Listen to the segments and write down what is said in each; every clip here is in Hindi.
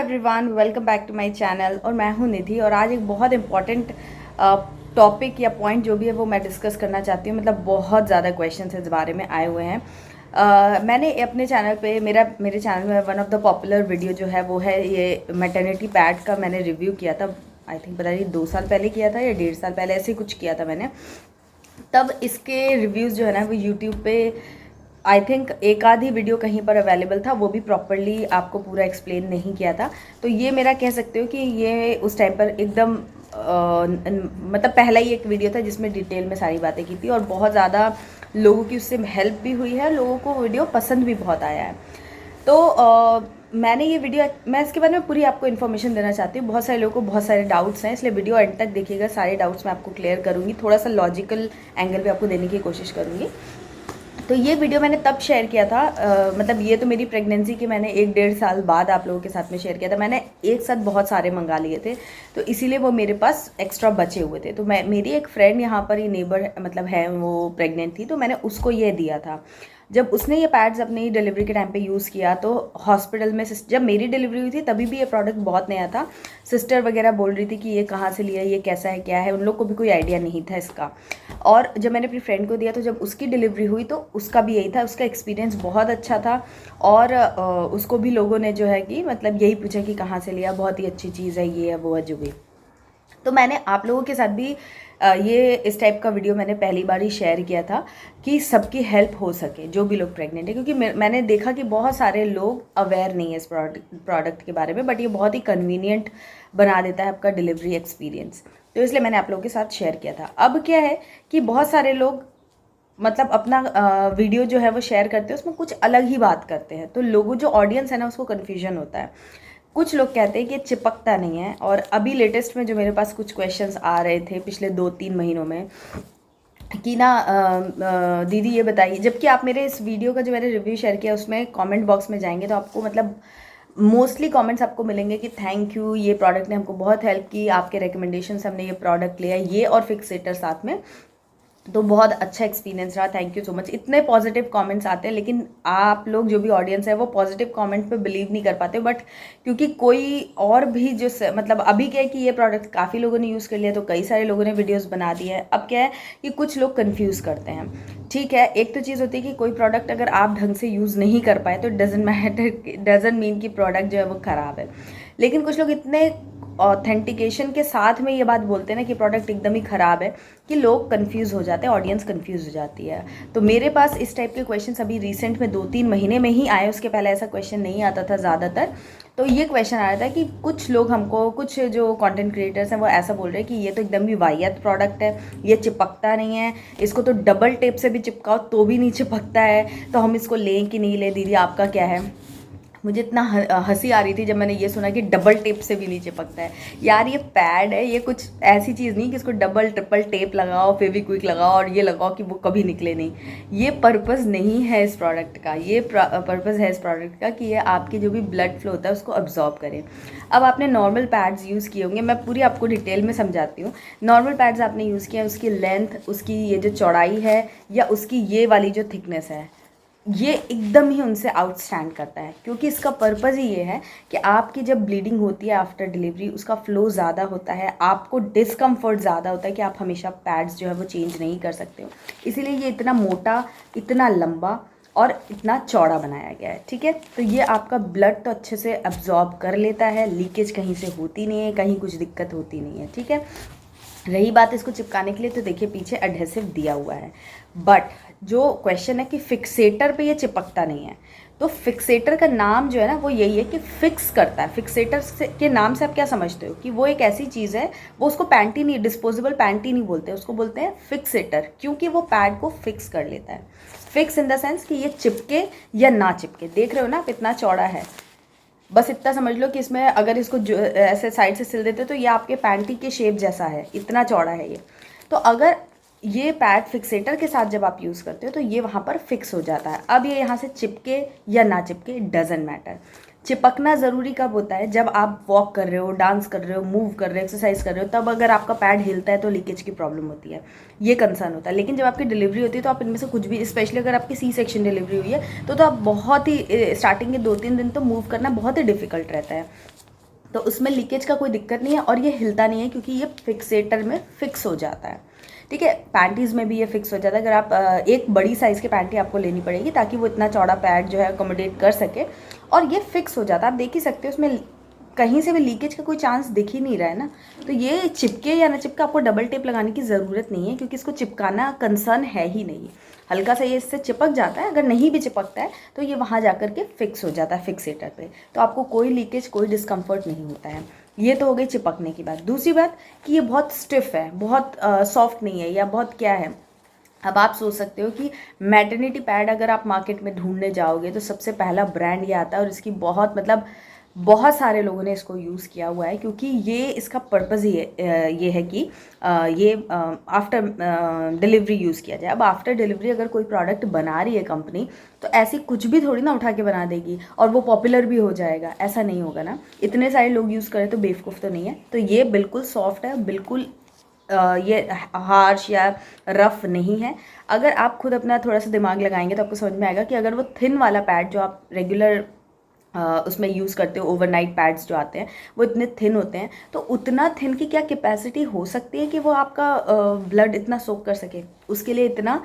Everyone, welcome back to my channel. और मैं हूं निधि और आज एक बहुत इम्पॉर्टेंट टॉपिक या पॉइंट जो भी है वो मैं डिस्कस करना चाहती हूं। मतलब बहुत ज़्यादा क्वेश्चंस इस बारे में आए हुए हैं। मैंने अपने चैनल पे मेरे चैनल में one of the popular video जो है वो है ये मैटरनिटी पैड का। मैंने रिव्यू किया था, आई थिंक पता नहीं 2 साल पहले किया था या 1.5 साल पहले, ऐसे ही कुछ किया था मैंने। तब इसके रिव्यूज़ जो है ना वो यूट्यूब पे आई थिंक एक आधी वीडियो कहीं पर अवेलेबल था, वो भी प्रॉपरली आपको पूरा एक्सप्लेन नहीं किया था। तो ये मेरा कह सकते हो कि ये उस टाइम पर एकदम मतलब पहला ही एक वीडियो था जिसमें डिटेल में सारी बातें की थी और बहुत ज़्यादा लोगों की उससे हेल्प भी हुई है, लोगों को वीडियो पसंद भी बहुत आया है। तो मैंने ये वीडियो, मैं इसके बारे में पूरी आपको इन्फॉर्मेशन देना चाहती हूँ। बहुत सारे लोगों को बहुत सारे डाउट्स हैं, इसलिए वीडियो एंड तक देखिएगा, सारे डाउट्स मैं आपको क्लियर करूँगी, थोड़ा सा लॉजिकल एंगल भी आपको देने की कोशिश करूँगी। तो ये वीडियो मैंने तब शेयर किया था, मतलब ये तो मेरी प्रेगनेंसी के मैंने 1-1.5 साल बाद आप लोगों के साथ में शेयर किया था। मैंने एक साथ बहुत सारे मंगा लिए थे, तो इसीलिए वो मेरे पास एक्स्ट्रा बचे हुए थे। तो मेरी एक फ्रेंड यहाँ पर, ये नेबर मतलब है, वो प्रेग्नेंट थी, तो मैंने उसको ये दिया था। जब उसने ये पैड्स अपनी डिलीवरी के टाइम पे यूज़ किया तो हॉस्पिटल में, जब मेरी डिलीवरी हुई थी तभी भी ये प्रोडक्ट बहुत नया था। सिस्टर वगैरह बोल रही थी कि ये कहाँ से लिया, ये कैसा है, क्या है, उन लोग को भी कोई आइडिया नहीं था इसका। और जब मैंने अपनी फ्रेंड को दिया तो जब उसकी डिलीवरी हुई तो उसका भी यही था, उसका एक्सपीरियंस बहुत अच्छा था। और उसको भी लोगों ने जो है कि मतलब यही पूछा कि कहाँ से लिया, बहुत ही अच्छी चीज़ है, ये है वो है जो भी। तो मैंने आप लोगों के साथ भी ये इस टाइप का वीडियो मैंने पहली बार ही शेयर किया था कि सबकी हेल्प हो सके, जो भी लोग प्रेग्नेंट है, क्योंकि मैंने देखा कि बहुत सारे लोग अवेयर नहीं है इस प्रोडक्ट के बारे में, बट ये बहुत ही कन्वीनियंट बना देता है आपका डिलीवरी एक्सपीरियंस। तो इसलिए मैंने आप लोगों के साथ शेयर किया था। अब क्या है कि बहुत सारे लोग मतलब अपना वीडियो जो है वो शेयर करते हैं, उसमें कुछ अलग ही बात करते हैं, तो लोगों जो ऑडियंस है ना उसको कन्फ्यूजन होता है। कुछ लोग कहते हैं कि चिपकता नहीं है, और अभी लेटेस्ट में जो मेरे पास कुछ क्वेश्चंस आ रहे थे पिछले 2-3 महीनों में कि ना दीदी ये बताइए, जबकि आप मेरे इस वीडियो का जो मैंने रिव्यू शेयर किया उसमें कमेंट बॉक्स में जाएंगे तो आपको मतलब मोस्टली कमेंट्स आपको मिलेंगे कि थैंक यू, ये प्रोडक्ट ने हमको बहुत हेल्प की, आपके रिकमेंडेशन से हमने ये प्रोडक्ट लिया, ये और फिक्सेटर साथ में, तो बहुत अच्छा एक्सपीरियंस रहा, थैंक यू सो मच। इतने पॉजिटिव कमेंट्स आते हैं, लेकिन आप लोग जो भी ऑडियंस है वो पॉजिटिव कमेंट पे बिलीव नहीं कर पाते। बट क्योंकि कोई और भी जो मतलब अभी क्या है कि ये प्रोडक्ट काफ़ी लोगों ने यूज़ कर लिया, तो कई सारे लोगों ने वीडियोस बना दी है। अब क्या है कि कुछ लोग कन्फ्यूज़ करते हैं। ठीक है, एक तो चीज़ होती है कि कोई प्रोडक्ट अगर आप ढंग से यूज़ नहीं कर पाए तो डजेंट मैटर, डजेंट मीन कि प्रोडक्ट जो है वो ख़राब है। लेकिन कुछ लोग इतने ऑथेंटिकेशन के साथ में ये बात बोलते हैं ना कि प्रोडक्ट एकदम ही ख़राब है कि लोग कंफ्यूज हो जाते हैं, ऑडियंस कंफ्यूज हो जाती है। तो मेरे पास इस टाइप के क्वेश्चंस अभी रिसेंट में 2-3 महीने में ही आए, उसके पहले ऐसा क्वेश्चन नहीं आता था ज़्यादातर। तो ये क्वेश्चन आया था कि कुछ लोग हमको, कुछ जो कंटेंट क्रिएटर्स हैं वो ऐसा बोल रहे हैं कि ये तो एकदम ही वाहियात प्रोडक्ट है, ये चिपकता नहीं है, इसको तो डबल टेप से भी चिपकाओ तो भी नहीं चिपकता है, तो हम इसको लें कि नहीं लें, दीदी आपका क्या है। मुझे इतना हंसी आ रही थी जब मैंने ये सुना कि डबल टेप से भी नहीं चिपकता है। यार ये पैड है, ये कुछ ऐसी चीज़ नहीं कि इसको डबल ट्रिपल टेप लगाओ, फेविक्विक लगाओ और ये लगाओ कि वो कभी निकले नहीं। ये पर्पज़ नहीं है इस प्रोडक्ट का, ये पर्पज़ है इस प्रोडक्ट का कि ये आपकी जो भी ब्लड फ्लो होता है उसको अब्जॉर्ब करे। अब आपने नॉर्मल पैड्स यूज़ किए होंगे, मैं पूरी आपको डिटेल में समझाती हूँ। नॉर्मल पैड्स आपने यूज़ किया, उसकी लेंथ, उसकी ये जो चौड़ाई है या उसकी ये वाली जो थिकनेस है, ये एकदम ही उनसे आउटस्टैंड करता है, क्योंकि इसका पर्पज़ ही ये है कि आपकी जब ब्लीडिंग होती है आफ्टर डिलीवरी, उसका फ्लो ज़्यादा होता है, आपको डिस्कम्फर्ट ज़्यादा होता है कि आप हमेशा पैड्स जो है वो चेंज नहीं कर सकते हो। इसीलिए ये इतना मोटा, इतना लंबा और इतना चौड़ा बनाया गया है। ठीक है, तो ये आपका ब्लड तो अच्छे से अब्जॉर्ब कर लेता है, लीकेज कहीं से होती नहीं है, कहीं कुछ दिक्कत होती नहीं है। ठीक है, रही बात इसको चिपकाने के लिए, तो देखिए पीछे एडहेसिव दिया हुआ है। बट जो क्वेश्चन है कि फिक्सेटर पे ये चिपकता नहीं है, तो फिक्सेटर का नाम जो है ना वो यही है कि फिक्स करता है। फिक्सेटर के नाम से आप क्या समझते हो कि वो एक ऐसी चीज़ है, वो उसको पैंटी नहीं, डिस्पोजेबल पैंटी नहीं बोलते, उसको बोलते हैं फिक्सेटर, क्योंकि वो पैड को फिक्स कर लेता है। फिक्स इन द सेंस कि ये चिपके या ना चिपके। देख रहे हो ना आप, इतना चौड़ा है, बस इतना समझ लो कि इसमें अगर इसको ऐसे साइड से सिल देते तो ये आपके पैंटी के शेप जैसा है, इतना चौड़ा है ये। तो अगर ये पैड फिक्सेटर के साथ जब आप यूज़ करते हो तो ये वहाँ पर फिक्स हो जाता है। अब ये यहाँ से चिपके या ना चिपके डजेंट मैटर। चिपकना ज़रूरी कब होता है, जब आप वॉक कर रहे हो, डांस कर रहे हो, मूव कर रहे हो, एक्सरसाइज कर रहे हो, तब अगर आपका पैड हिलता है तो लीकेज की प्रॉब्लम होती है, ये कंसर्न होता है। लेकिन जब आपकी डिलीवरी होती है तो आप इनमें से कुछ भी, स्पेशली अगर आपकी सी सेक्शन डिलीवरी हुई है तो आप बहुत ही स्टार्टिंग के 2-3 दिन तो मूव करना बहुत ही डिफिकल्ट रहता है। तो उसमें लीकेज का कोई दिक्कत नहीं है और ये हिलता नहीं है क्योंकि ये फिक्सेटर में फिक्स हो जाता है। ठीक है, पैंटीज़ में भी ये फिक्स हो जाता है। अगर आप एक बड़ी साइज़ की पैंटी आपको लेनी पड़ेगी ताकि वो इतना चौड़ा पैड जो है अकोमोडेट कर सके, और ये फिक्स हो जाता है। आप देख ही सकते हो उसमें कहीं से भी लीकेज का कोई चांस दिख ही नहीं रहा है ना। तो ये चिपके या ना चिपके, आपको डबल टेप लगाने की ज़रूरत नहीं है क्योंकि इसको चिपकाना कंसर्न है ही नहीं। हल्का सा ये इससे चिपक जाता है, अगर नहीं भी चिपकता है तो ये वहाँ जा कर के फिक्स हो जाता है फिक्सेटर पे, तो आपको कोई लीकेज कोई डिस्कम्फर्ट नहीं होता है। ये तो हो गई चिपकने की बात। दूसरी बात कि ये बहुत स्टिफ है, बहुत सॉफ्ट नहीं है या बहुत क्या है। अब आप सोच सकते हो कि मैटरनिटी पैड अगर आप मार्केट में ढूंढने जाओगे तो सबसे पहला ब्रांड ये आता है, और इसकी बहुत मतलब बहुत सारे लोगों ने इसको यूज़ किया हुआ है क्योंकि ये इसका पर्पज़ ये है कि ये आफ्टर डिलीवरी यूज़ किया जाए। अब आफ्टर डिलीवरी अगर कोई प्रोडक्ट बना रही है कंपनी तो ऐसी कुछ भी थोड़ी ना उठा के बना देगी और वो पॉपुलर भी हो जाएगा, ऐसा नहीं होगा ना। इतने सारे लोग यूज़ करें तो बेवकूफ़ तो नहीं है। तो ये बिल्कुल सॉफ्ट है, बिल्कुल ये हार्श या रफ़ नहीं है। अगर आप खुद अपना थोड़ा सा दिमाग लगाएंगे तो आपको समझ में आएगा कि अगर वो थिन वाला पैड जो आप रेगुलर उसमें यूज़ करते हो, ओवरनाइट पैड्स जो आते हैं वो इतने थिन होते हैं, तो उतना थिन की क्या कैपेसिटी हो सकती है कि वो आपका ब्लड इतना सोक कर सके। उसके लिए इतना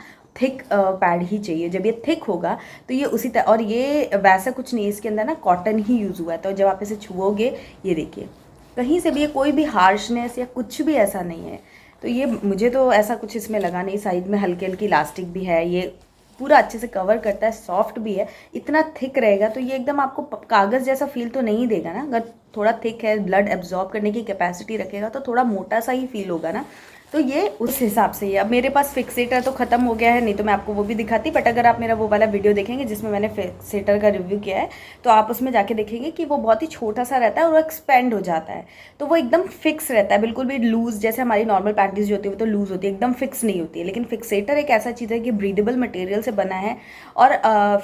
थिक पैड ही चाहिए। जब ये थिक होगा तो ये उसी तरह, और ये वैसा कुछ नहीं है, इसके अंदर ना कॉटन ही यूज़ हुआ है। तो जब आप इसे छुओगे, ये देखिए कहीं से भी ये कोई भी हार्शनेस या कुछ भी ऐसा नहीं है। तो ये मुझे तो ऐसा कुछ इसमें लगा नहीं। साइड में हल्की हल्की इलास्टिक भी है, ये पूरा अच्छे से कवर करता है, सॉफ्ट भी है। इतना थिक रहेगा तो ये एकदम आपको कागज़ जैसा फील तो नहीं देगा ना। अगर थोड़ा थिक है, ब्लड एब्जॉर्ब करने की कैपेसिटी रखेगा तो थोड़ा मोटा सा ही फील होगा ना। तो ये उस हिसाब से ही। अब मेरे पास फिक्सेटर तो ख़त्म हो गया है, नहीं तो मैं आपको वो भी दिखाती। बट अगर आप मेरा वो वाला वीडियो देखेंगे जिसमें मैंने फिक्सेटर का रिव्यू किया है तो आप उसमें जाके देखेंगे कि वो बहुत ही छोटा सा रहता है और वो एक्सपेंड हो जाता है। तो वो एकदम फिक्स रहता है, बिल्कुल भी लूज़ जैसे हमारी नॉर्मल पैंटीज जो होती है वो तो लूज़ होती है, एकदम फिक्स नहीं होती है। लेकिन फिक्सेटर एक ऐसा चीज़ है कि ब्रीदेबल मटेरियल से बना है और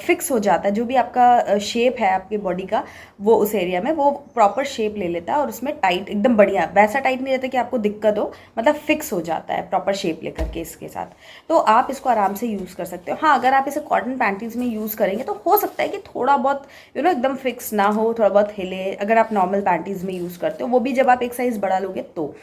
फिक्स हो जाता है। जो भी आपका शेप है आपकी बॉडी का, वो उस एरिया में वो प्रॉपर शेप ले लेता है और उसमें टाइट एकदम बढ़िया, वैसा टाइट नहीं रहता कि आपको दिक्कत हो, मतलब फिक्स हो जाता है प्रॉपर शेप लेकर के इसके साथ। तो आप इसको आराम से यूज़ कर सकते हो। हाँ, अगर आप इसे कॉटन पैंटीज में यूज़ करेंगे तो हो सकता है कि थोड़ा बहुत एकदम फिक्स ना हो, थोड़ा बहुत हिले, अगर आप नॉर्मल पैंटीज में यूज़ करते हो, वो भी जब आप एक साइज़ बढ़ा लोगे तो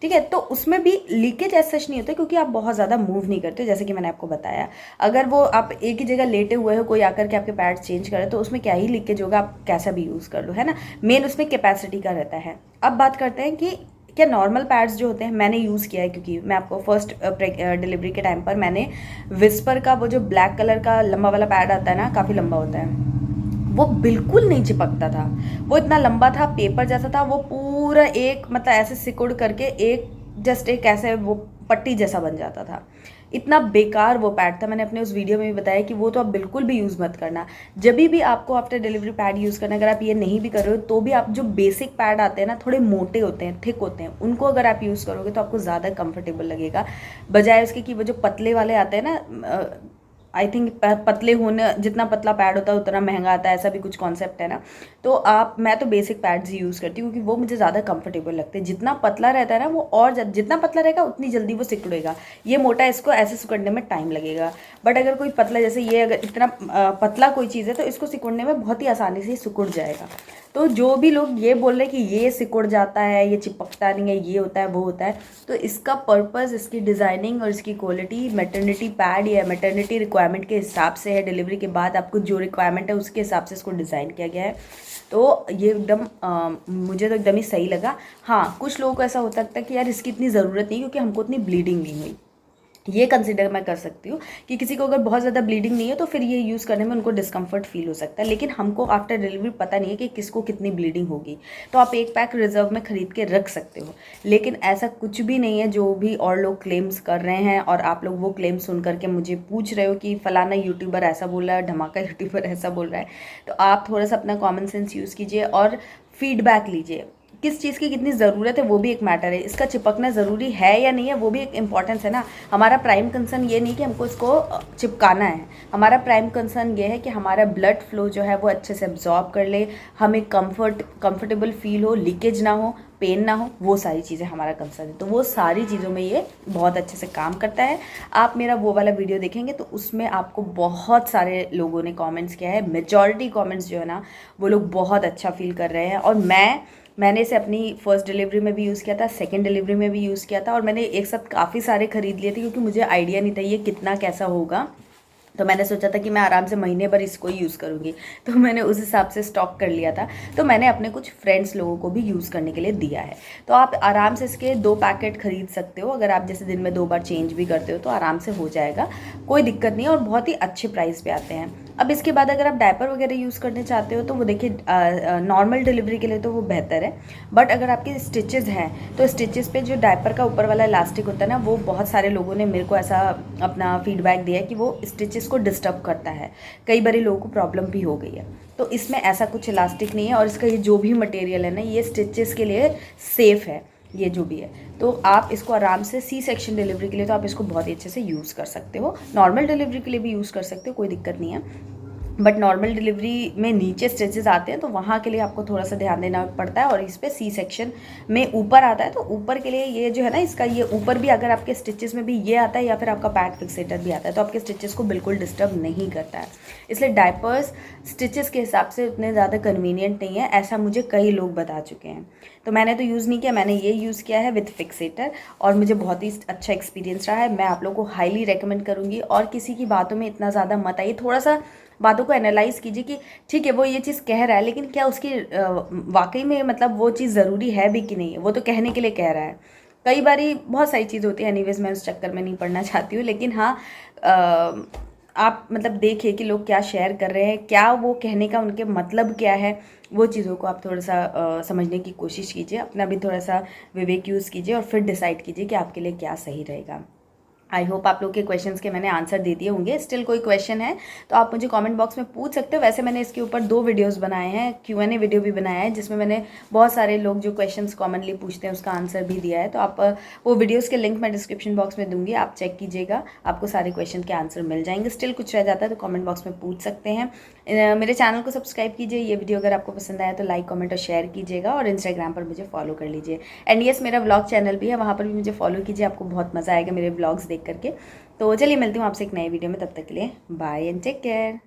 ठीक है। तो उसमें भी लीकेज ऐसा नहीं होता क्योंकि आप बहुत ज़्यादा मूव नहीं करते, जैसे कि मैंने आपको बताया। अगर वो आप एक ही जगह लेटे हुए हो, कोई आकर के आपके पैड चेंज करे तो उसमें क्या ही लीकेज होगा, आप कैसा भी यूज़ कर लो, है ना। मेन उसमें कैपेसिटी का रहता है। अब बात करते हैं कि क्या नॉर्मल पैड्स जो होते हैं मैंने यूज़ किया है, क्योंकि मैं आपको फर्स्ट डिलीवरी के टाइम पर मैंने विस्पर का वो जो ब्लैक कलर का लंबा वाला पैड आता है ना, काफ़ी लंबा होता है, वो बिल्कुल नहीं चिपकता था। वो इतना लंबा था, पेपर जैसा था, वो पूरा एक मतलब ऐसे सिकुड़ करके एक जस्ट एक ऐसे वो पट्टी जैसा बन जाता था। इतना बेकार वो पैड था। मैंने अपने उस वीडियो में भी बताया कि वो तो आप बिल्कुल भी यूज़ मत करना। जब भी आपको आफ्टर डिलीवरी पैड यूज़ करना, अगर आप ये नहीं भी कर रहे हो तो भी आप जो बेसिक पैड आते हैं ना, थोड़े मोटे होते हैं, थिक होते हैं, उनको अगर आप यूज़ करोगे तो आपको ज़्यादा कंफर्टेबल लगेगा, बजाय उसके कि वो जो पतले वाले आते हैं ना। आई थिंक पतले होने, जितना पतला पैड होता है उतना महंगा आता है, ऐसा भी कुछ कॉन्सेप्ट है ना। तो मैं तो बेसिक पैड्स ही यूज़ करती हूँ क्योंकि वो मुझे ज़्यादा कंफर्टेबल लगते हैं। जितना पतला रहता है ना वो, और जितना पतला रहेगा उतनी जल्दी वो सिकुड़ेगा। ये मोटा, इसको ऐसे सिकुड़ने में टाइम लगेगा। बट अगर कोई पतला, जैसे ये अगर इतना पतला कोई चीज़ है तो इसको सिकुड़ने में बहुत ही आसानी से सिकुड़ जाएगा। तो जो भी लोग ये बोल रहे हैं कि ये सिकुड़ जाता है, ये चिपकता नहीं है, ये होता है, वो होता है, तो इसका पर्पस, इसकी डिज़ाइनिंग और इसकी क्वालिटी मैटरनिटी पैड या मैटरनिटी रिक्वायरमेंट के हिसाब से है। डिलीवरी के बाद आपको जो रिक्वायरमेंट है उसके हिसाब से इसको डिज़ाइन किया गया है। तो ये एकदम मुझे तो एकदम ही सही लगा। हाँ, कुछ लोगों को ऐसा हो सकता है कि यार इसकी इतनी ज़रूरत नहीं क्योंकि हमको इतनी ब्लीडिंग नहीं हुई। ये कंसिडर मैं कर सकती हूँ कि किसी को अगर बहुत ज़्यादा ब्लीडिंग नहीं है तो फिर ये यूज़ करने में उनको डिस्कम्फर्ट फील हो सकता है। लेकिन हमको आफ्टर डिलीवरी पता नहीं है कि किसको कितनी ब्लीडिंग होगी, तो आप एक पैक रिजर्व में ख़रीद के रख सकते हो। लेकिन ऐसा कुछ भी नहीं है जो भी और लोग क्लेम्स कर रहे हैं, और आप लोग वो क्लेम सुन करके मुझे पूछ रहे हो कि फ़लाना यूट्यूबर ऐसा बोल रहा है, धमाका यूट्यूबर ऐसा बोल रहा है। तो आप थोड़ा सा अपना कॉमन सेंस यूज़ कीजिए और फीडबैक लीजिए। किस चीज़ की कितनी ज़रूरत है वो भी एक मैटर है, इसका चिपकना ज़रूरी है या नहीं है वो भी एक इम्पॉर्टेंस है ना। हमारा प्राइम कंसर्न ये नहीं कि हमको इसको चिपकाना है, हमारा प्राइम कंसर्न ये है कि हमारा ब्लड फ्लो जो है वो अच्छे से एब्जॉर्ब कर ले, हमें कंफर्टेबल फील हो, लीकेज ना हो, पेन ना हो, वो सारी चीज़ें हमारा कंसर्न है। तो वो सारी चीज़ों में ये बहुत अच्छे से काम करता है। आप मेरा वो वाला वीडियो देखेंगे तो उसमें आपको बहुत सारे लोगों ने कमेंट्स किया है, मेजॉरिटी कमेंट्स जो है ना वो लोग बहुत अच्छा फील कर रहे हैं। और मैं मैंने इसे अपनी फर्स्ट डिलीवरी में भी यूज़ किया था, सेकंड डिलीवरी में भी यूज़ किया था, और मैंने एक साथ काफ़ी सारे ख़रीद लिए थे क्योंकि मुझे आइडिया नहीं था ये कितना कैसा होगा। तो मैंने सोचा था कि मैं आराम से महीने भर इसको ही यूज़ करूँगी, तो मैंने उस हिसाब से स्टॉक कर लिया था। तो मैंने अपने कुछ फ्रेंड्स लोगों को भी यूज़ करने के लिए दिया है। तो आप आराम से इसके 2 पैकेट ख़रीद सकते हो, अगर आप जैसे दिन में 2 बार चेंज भी करते हो तो आराम से हो जाएगा, कोई दिक्कत नहीं है, और बहुत ही अच्छे प्राइस पे आते हैं। अब इसके बाद अगर आप डायपर वगैरह यूज़ करने चाहते हो तो वो देखिए नॉर्मल डिलीवरी के लिए तो वो बेहतर है, बट अगर आपके स्टिचेज़ हैं तो स्टिचेज़ पे जो डायपर का ऊपर वाला इलास्टिक होता है ना, वो बहुत सारे लोगों ने मेरे को ऐसा अपना फीडबैक दिया है कि वो स्टिचेस को डिस्टर्ब करता है, कई बार लोगों को प्रॉब्लम भी हो गई है। तो इसमें ऐसा कुछ इलास्टिक नहीं है, और इसका ये जो भी मटेरियल है ना, ये स्टिचेस के लिए सेफ़ है, ये जो भी है। तो आप इसको आराम से सी सेक्शन डिलीवरी के लिए तो आप इसको बहुत ही अच्छे से यूज़ कर सकते हो, नॉर्मल डिलीवरी के लिए भी यूज़ कर सकते हो, कोई दिक्कत नहीं है। बट नॉर्मल डिलीवरी में नीचे स्टिचेस आते हैं तो वहाँ के लिए आपको थोड़ा सा ध्यान देना पड़ता है, और इस पर सी सेक्शन में ऊपर आता है, तो ऊपर के लिए ये जो है ना, इसका ये ऊपर भी अगर आपके स्टिचेस में भी ये आता है या फिर आपका पैड फिक्सेटर भी आता है, तो आपके स्टिचेस को बिल्कुल डिस्टर्ब नहीं करता है। इसलिए डायपर्स स्टिचेस के हिसाब से उतने ज़्यादा कन्वीनियंट नहीं है, ऐसा मुझे कई लोग बता चुके हैं। तो मैंने तो यूज़ नहीं किया, मैंने ये यूज़ किया है विथ फिक्सेटर, और मुझे बहुत ही अच्छा एक्सपीरियंस रहा है। मैं आप लोगों को हाईली रेकमेंड करूँगी, और किसी की बातों में इतना ज़्यादा मत आइए, थोड़ा सा बातों को एनालाइज़ कीजिए कि ठीक है वो ये चीज़ कह रहा है, लेकिन क्या उसकी वाकई में मतलब वो चीज़ ज़रूरी है भी कि नहीं है, वो तो कहने के लिए कह रहा है। कई बारी बहुत सारी चीज़ होती है, एनीवेज मैं उस चक्कर में नहीं पड़ना चाहती हूँ, लेकिन हाँ आप मतलब देखिए कि लोग क्या शेयर कर रहे हैं, क्या वो कहने का उनके मतलब क्या है, वो चीज़ों को आप थोड़ा सा समझने की कोशिश कीजिए, अपना भी थोड़ा सा विवेक यूज़ कीजिए, और फिर डिसाइड कीजिए कि आपके लिए क्या सही रहेगा। आई होप आप लोग के क्वेश्चंस के मैंने आंसर दे दिए होंगे। स्टिल कोई क्वेश्चन है तो आप मुझे कमेंट बॉक्स में पूछ सकते हो। वैसे मैंने इसके ऊपर 2 वीडियोस बनाए हैं, Q&A वीडियो भी बनाया है, जिसमें मैंने बहुत सारे लोग जो क्वेश्चंस कॉमनली पूछते हैं उसका आंसर भी दिया है। तो आप वो वीडियोज़ के लिंक मैं डिस्क्रिप्शन बॉक्स में दूँगी, आप चेक कीजिएगा, आपको सारे क्वेश्चन के आंसर मिल जाएंगे। स्टिल कुछ रह जाता है तो कॉमेंट बॉक्स में पूछ सकते हैं। मेरे चैनल को सब्सक्राइब कीजिए, ये वीडियो अगर आपको पसंद आया तो लाइक, कमेंट और शेयर कीजिएगा, और इंस्टाग्राम पर मुझे फॉलो कर लीजिए। एंड येस, मेरा व्लॉग चैनल भी है, वहाँ पर भी मुझे फॉलो कीजिए, आपको बहुत मज़ा आएगा मेरे व्लॉग्स देख करके। तो चलिए मिलती हूँ आपसे एक नए वीडियो में, तब तक के लिए बाय एंड टेक केयर।